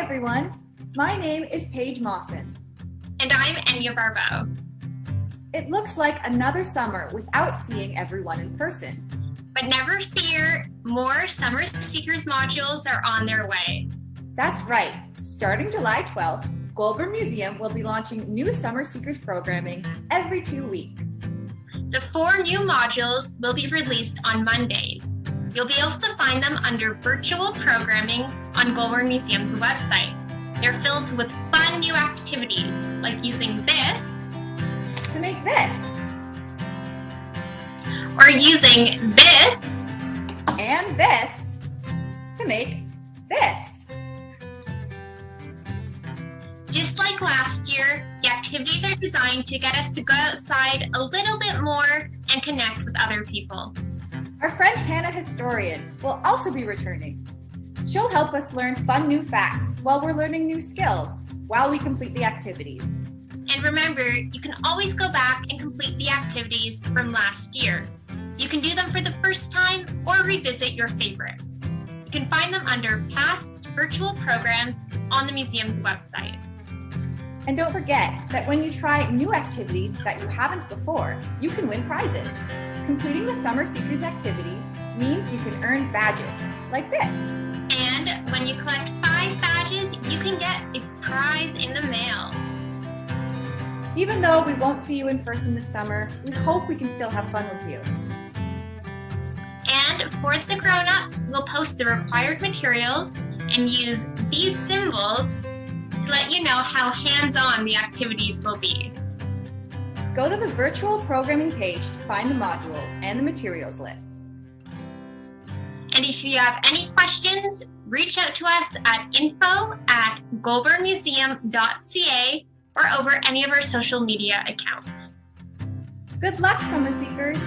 everyone. My name is Paige Mawson. And I'm Enya Barbeau. It looks like another summer without seeing everyone in person. But never fear, more Summer Seekers modules are on their way. That's right. Starting July 12th, Goulbourn Museum will be launching new Summer Seekers programming every 2 weeks. The 4 new modules will be released on Mondays. You'll be able to find them under virtual programming on Goulbourn Museum's website. They're filled with fun new activities, like using this to make this, or using this and this to make this. Just like last year, the activities are designed to get us to go outside a little bit more and connect with other people. Our friend Hannah Historian will also be returning. She'll help us learn fun new facts while we're learning new skills while we complete the activities. And remember, you can always go back and complete the activities from last year. You can do them for the first time or revisit your favorites. You can find them under past virtual programs on the museum's website. And don't forget that when you try new activities that you haven't before, you can win prizes. Completing the Summer Seekers activities means you can earn badges like this. And when you collect 5 badges, you can get a prize in the mail. Even though we won't see you in person this summer, we hope we can still have fun with you. And for the grown-ups, we'll post the required materials and use these symbols to let you know how hands-on the activities will be. Go to the virtual programming page to find the modules and the materials lists. And if you have any questions, reach out to us at info@goulbournmuseum.ca or over any of our social media accounts. Good luck, Summer Seekers!